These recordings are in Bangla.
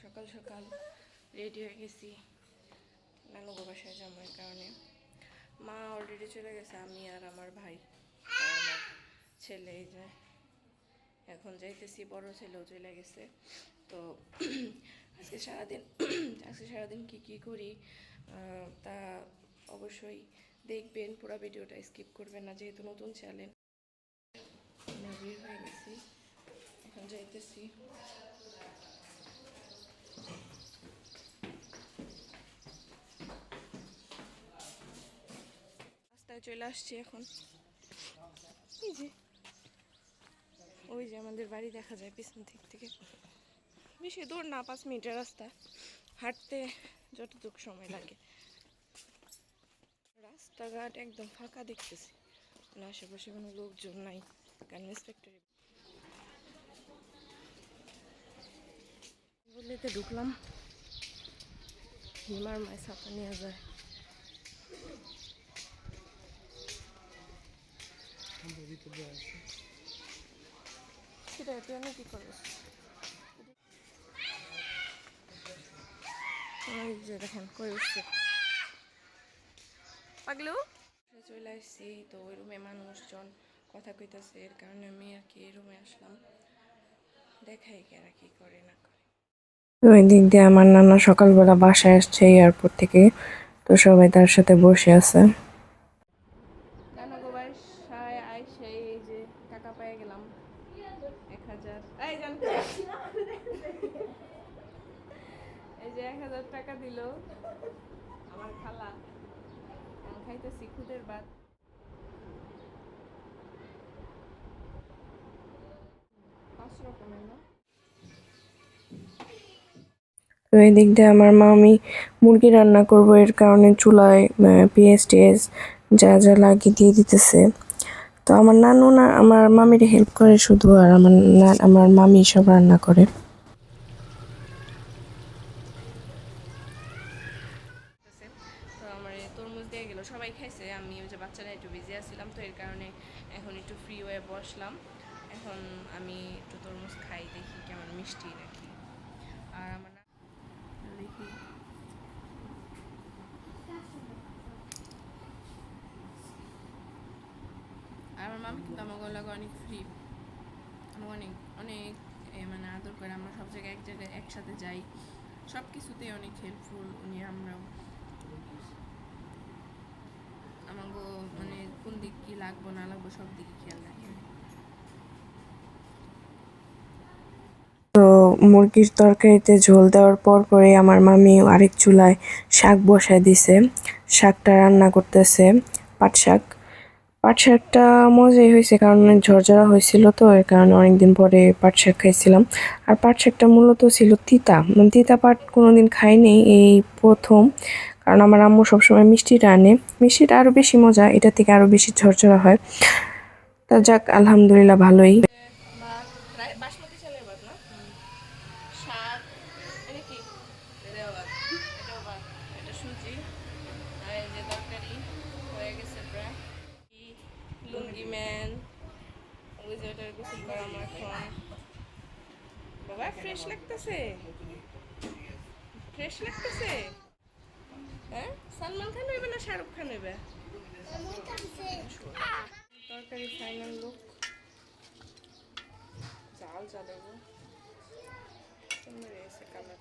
সকাল সকাল রেডি হয়ে গেছি নানু বাসায় যাবো। এর কারণে মা অলরেডি চলে গেছে, আমি আর আমার ভাই আর আমার ছেলে এই যে এখন যাইতেছি। বড় ছেলেও চলে গেছে। তো আজকে সারাদিন কি করি তা অবশ্যই দেখবেন, পুরো ভিডিওটা স্কিপ করবেন না, যেহেতু নতুন চ্যানেল। আমরা বের হয়ে গেছি, এখন যাইতেছি। রাস্তায় চলে আসছি এখন। এই যে ওই যে আমাদের বাড়ি দেখা যায় পিছন থেকে। বেশি দূর না, 5 মিনিটের রাস্তা, হাঁটতে যতটুকু সময় লাগে। রাস্তাঘাট একদম ফাঁকা দেখতেছি, মানে আশেপাশে কোনো লোকজন নাই। গার্মেন্টস ফ্যাক্টরি বললেতে ঢুকলাম। হিমার মায় ছাতা নিয়ে যায়। সেটা তুই আমি কি করবো? যে দেখেন কই উঠছে পাগলু। চলে আসছি তো ওই রুমে মানুষজন কথা কইতেছে, এর কারণে আমি আর কি এই রুমে আসলাম। দেখাই কারা কি করে না করে। ওই দিক দিয়ে আমার নানা সকালবেলা বাসায় আসছে এয়ারপোর্ট থেকে, তো সবাই তার সাথে বসে আছে। নানা গো বাসায় আইসে এই যে টাকা পেয়ে গেলাম 1000। এই জান এই যে 1000 টাকা দিল আমার খালা। আমি খাইতেছি খুদের ভাত। তো এই দিক দিয়ে আমার মামি মুরগি রান্না করবো, এর কারণে চুলায় পেঁয়াজ টিয়াজ যা যা লাগিয়ে দিয়ে দিতেছে। তো আমার নানু না আমার মামির হেল্প করে শুধু, আর আমার মামি সব রান্না করে। তো আমার তরমুজ দিয়ে গেল, সবাই খাইছে, আমি ওই যে বাচ্চারা একটু বিজি আসছিলাম, তো এর কারণে এখন একটু ফ্রি হয়ে বসলাম। এখন আমি একটু তরমুজ খাই, দেখি কেমন মিষ্টি নাকি। আর আমার না দেখি আর আমার মামি কিন্তু আমার গলাকে অনেক ফ্রি, অনেক অনেক মানে আদর করে। আমরা সব জায়গায় এক জায়গায় একসাথে যাই, সব কিছুতেই অনেক হেল্পফুল উনি। আমরাও আমাকে মানে কোন দিক কি লাগবো না লাগবো সব দিকে খেয়াল রাখে। তো মুরগির তরকারিতে ঝোল দেওয়ার পরে আমার মামি আরেক চুলায় শাক বসায় দিছে, শাকটা রান্না করতেছে। পাট শাকটা মজাই হয়েছে, কারণ ঝরঝরা হয়েছিল, তো এর কারণে অনেকদিন পরে পাট শাক খাইছিলাম। আর পাট শাকটা মূলত ছিল তিতা, তিতা পাট কোনোদিন খাইনি, এই প্রথম। কারণ আমার আম্মু সবসময় মিষ্টিটা আনে, মিষ্টিটা আরও বেশি মজা, এটা থেকে আরও বেশি ঝরঝরা হয়। তা যাক, আলহামদুলিল্লাহ ভালোই। বাসমতি চালের ভাত না, শাক এটা কি, এটাও ভাত, এটা সুজি, আর এই যে তরকারি হয়ে গেছে প্রায়। লুঙ্গি ম্যান ওই যে ওটার গোসল করা আমার এখন। বাবা ফ্রেশ লাগতেছে, ফ্রেশ লাগতেছে। হ্যাঁ, সালমান খান হইবে না শাহরুখ খান হইবে? তরকারি ফাইনাল লুক, জাল দেবো সুন্দর এসে কালার।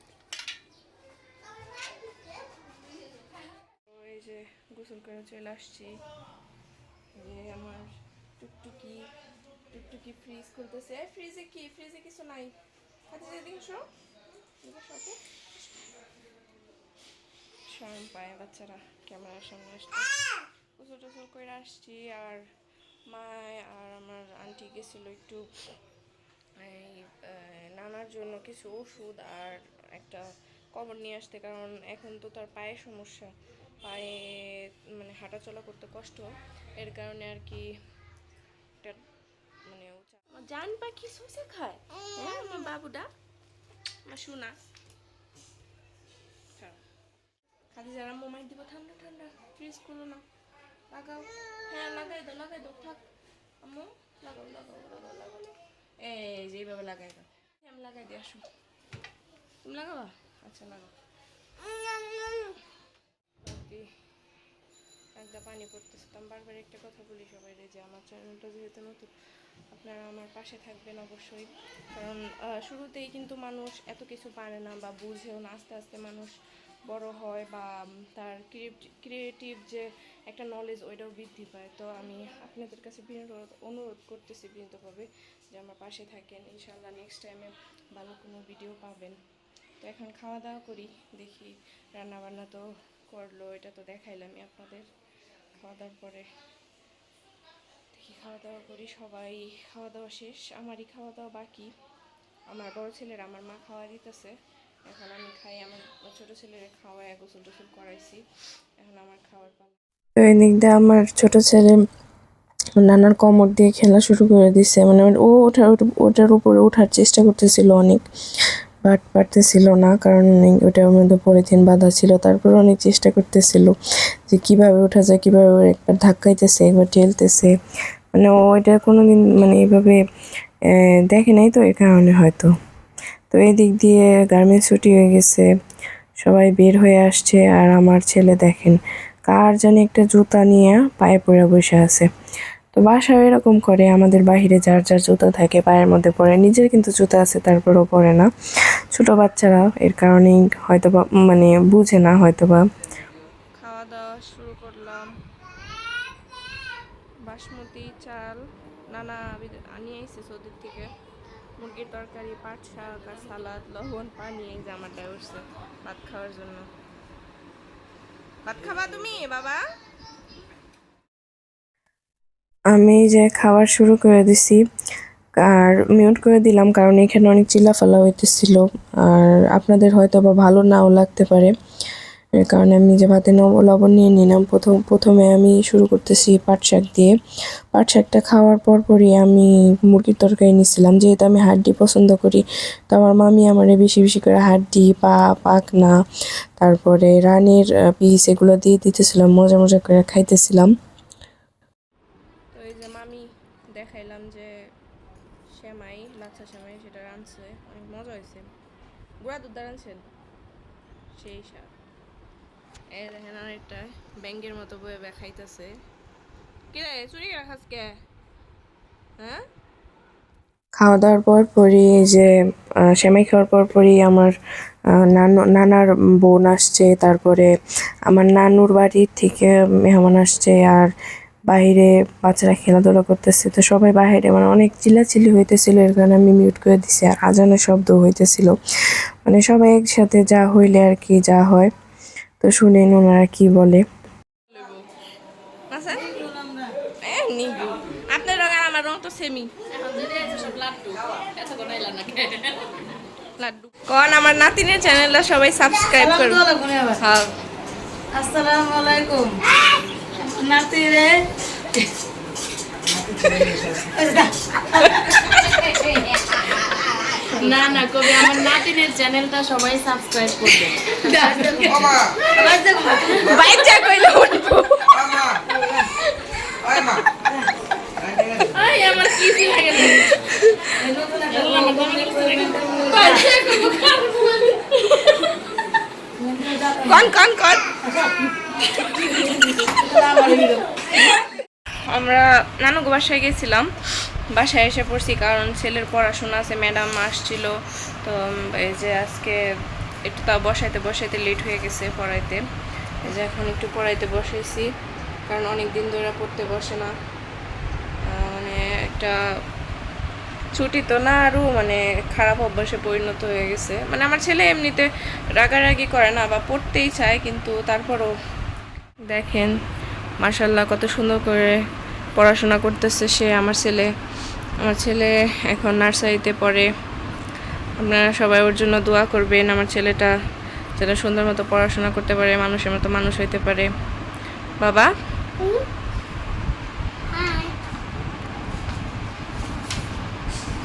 এই যে গোসল করে চলে আসছি। যে আমার টুকটুকি টুকটুকি ফ্রিজ খুলতেছে। ফ্রিজে কি, ফ্রিজে কিছু নাই, হাতে যে দিনশো সাথে শরম পায় বাচ্চারা ক্যামেরার সামনে আসতে। গোসল টোসল করে আসছি, আর মা আর আমার আন্টি গেছিলো একটু এই নানার জন্য কিছু ওষুধ আর একটা কবর নিয়ে আসতে, কারণ এখন তো তার পায়ে সমস্যা, পায়ে মানে হাঁটাচলা করতে কষ্ট, এর কারণে আর কি একটা মানে জান পাখি শুষে খায়। হ্যাঁ আমার বাবুটা, আমার শোনা খাদি যারা মোমাই দিব। ঠান্ডা ঠান্ডা ফ্রিজ খুলো না, লাগাও। হ্যাঁ লাগাই দাও থাক আম্মু, লাগাও লাগাও লাগাও লাগাও। এই যে এইভাবে লাগাই দাও, আমি লাগাই দিয়ে আসো। লাগাবা? আচ্ছা লাগাও। একটা পানি পড়তেছে। তো আমি বারবার একটা কথা বলি সবাই যে আমার চ্যানেলটা যেহেতু নতুন, আপনারা আমার পাশে থাকবেন অবশ্যই। কারণ শুরুতেই কিন্তু মানুষ এত কিছু পারে না বা বুঝেও না, আস্তে আস্তে মানুষ বড় হয় বা তার ক্রিয়েটিভ যে একটা নলেজ ওইটাও বৃদ্ধি পায়। তো আমি আপনাদের কাছে অনুরোধ করতেছি বিনীতভাবে যে আমার পাশে থাকেন। ইনশাআল্লাহ নেক্সট টাইমে ভালো কোনো ভিডিও পাবেন। তো এখন খাওয়া দাওয়া করি, দেখি রান্নাবান্না তো করলো, এটা তো দেখাইলামই আপনাদের। খাওয়া দাওয়ার পরে দেখি খাওয়া দাওয়া করি। সবাই খাওয়া দাওয়া শেষ, আমারই খাওয়া দাওয়া বাকি। আমার বড় ছেলের আমার মা খাওয়া দিতেছে, এখন আমি খাই। আমার ছোটো ছেলের খাওয়ায় গোসল টোসল করাইছি, এখন আমার খাওয়ার পালা। তো এই দিক দিয়ে আমার ছোটো ছেলে নানার কোমর দিয়ে খেলা শুরু করে দিছে, মানে ও ওটার উপরে ওঠার চেষ্টা করতেছিল অনেক, বাট পারতেছিল না, কারণ ওটার মধ্যে পলিথিন বাঁধা ছিল। তারপর অনেক চেষ্টা করতেছিল যে কিভাবে ওঠা যায়, কিভাবে একবার ধাক্কাইতেছে, একবার ঠেলতেছে, মানে ও এটা কোনোদিন মানে এইভাবে দেখে নাই, তো এর কারণে হয়তো। তো এই দিক দিয়ে গার্মেন্টস ছুটি হয়ে গেছে, সবাই বের হয়ে আসছে, আর আমার ছেলে দেখেন কার জানি একটা জুতা নিয়ে পায়ে পড়ে বসে আছে। তো বাসায় এরকম করে, আমাদের বাহিরে যার যার জুতা থাকে পায়ের মধ্যে পড়ে, নিজের কিন্তু জুতা আছে তারপরও পড়ে না। ছোট বাচ্চারা এর কারণেই হয়তোবা মানে বুঝে না হয়তোবা। খাওয়া দাওয়া শুরু করলাম। বাসমতি চাল নানা নিয়ে এসেছে সৌদির থেকে, মুরগির তরকারি, পাট শাক আর সালাদ, লবণ, পানি। এই যে আমার দেয় উঠছে ভাত খাওয়ার জন্য। ভাত খাবা তুমি বাবা? আমি যে খাবার শুরু করে দিছি আর মিউট করে দিলাম, কারণ এখানে অনেক চিল্লাফালা হইতেছিল, আর আপনাদের হয়তো বা ভালো নাও লাগতে পারে। এর কারণে আমি যে ভাতে লবণ নিয়ে নিলাম। প্রথমে আমি শুরু করতেছি পাট শাক দিয়ে। পাট শাকটা খাওয়ার পরই আমি মুরগির তরকারি নিয়েছিলাম, যেহেতু আমি হাড্ডি পছন্দ করি। তো আমার মামি আমারে বেশি বেশি করে হাড্ডি, পাখনা, তারপরে রানের পিস এগুলো দিয়ে দিতেছিলাম, মজা মজা করে খাইতেছিলাম। তো এই যে মামি দেখাইলাম যে সেমাই, লাচ্ছা সেমাই, সেটা রাঁধছে, অনেক মজা হয়েছে। গুঁড়া দুধ রাঁধছেন, সেই স্বাদ। এই দেখেন আরেকটা ব্যাঙ্গের মতো বয়ে খাইতেছে। কি রে চুরি করে খাস কে? হ্যাঁ, খাওয়া দাওয়ার পরই যে সেমাই খাওয়ার পরই আমার নানার বোন আসছে, তারপরে আমার নানুর বাড়ির থেকে মেহমান আসছে, আর বাইরে বাচ্চারা খেলাধুলা করতেছে। তো সবাই বাইরে মানে অনেক চিল্লাচিল্লি হইতেছিল, এর কারণে আমি মিউট করে দিছি। আর আজানের শব্দ হইতেছিল, মানে সবাই একসাথে যা হইলে আর কি যা হয়। তো শুনেন ওনারা কি বলে। আপনার রঙ আর আমার রঙ তো সেমি। লাড্ডু কোন আমার নাতিনের চ্যানেলটা সবাই সাবস্ক্রাইব করুন। হ্যাঁ, আসসালামু আলাইকুম নাতিরে। না না কবি আমার নাতিনের চ্যানেলটা সবাই সাবস্ক্রাইব করবে। বাইচা কইলে উঠবো। আই আমার কি লাগে না কোন কোন কোন আমরা নানুকে বাসায় গেছিলাম, বাসায় এসে পড়ছি কারণ ছেলের পড়াশোনা আছে, ম্যাডাম আসছিল। তো এই যে আজকে একটু তাও বসাইতে লেট হয়ে গেছে পড়াইতে। এই যে এখন একটু পড়াইতে বসেছি, কারণ অনেক দিন ধরে পড়তে বসে না। মানে একটা ছুটি তো না, আরও মানে খারাপ অভ্যাসে পরিণত হয়ে গেছে। মানে আমার ছেলে এমনিতে রাগারাগি করে না বা পড়তেই চায়, কিন্তু তারপরও দেখেন মাশাল্লাহ কত সুন্দর করে পড়াশোনা করতেছে সে। আমার ছেলে এখন নার্সারিতে পড়ে। আপনারা সবাই ওর জন্য দোয়া করবেন, আমার ছেলেটা যেন সুন্দর মতো পড়াশোনা করতে পারে, মানুষের মতো মানুষ হইতে পারে। বাবা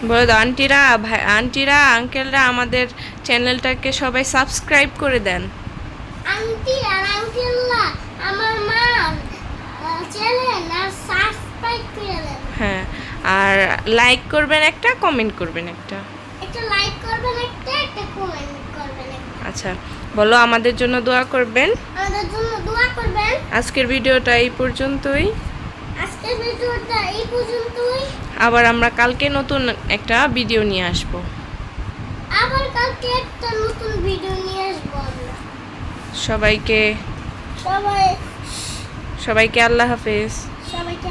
বলে দাও আন্টিরা আঙ্কেলরা আমাদের চ্যানেলটাকে সবাই সাবস্ক্রাইব করে দেন। আন্টি আর আঙ্কেলরা আমার মা চ্যানেল আর সাবস্ক্রাইব করে দেন। হ্যাঁ, আর লাইক করবেন একটা, কমেন্ট করবেন একটা। একটা লাইক করবেন, একটা কমেন্ট করবেন আচ্ছা, বলো আমাদের জন্য দোয়া করবেন। আমাদের জন্য দোয়া করবেন। আজকের ভিডিওটা এই পর্যন্তই। আজকের ভিডিওটা এই পর্যন্তই। আবার আমরা কালকে নতুন একটা ভিডিও নিয়ে আসব। আবার কালকে একটা নতুন ভিডিও নিয়ে আসবো আমরা। সবাইকে সবাই সবাইকে আল্লাহ হাফেজ। সবাইকে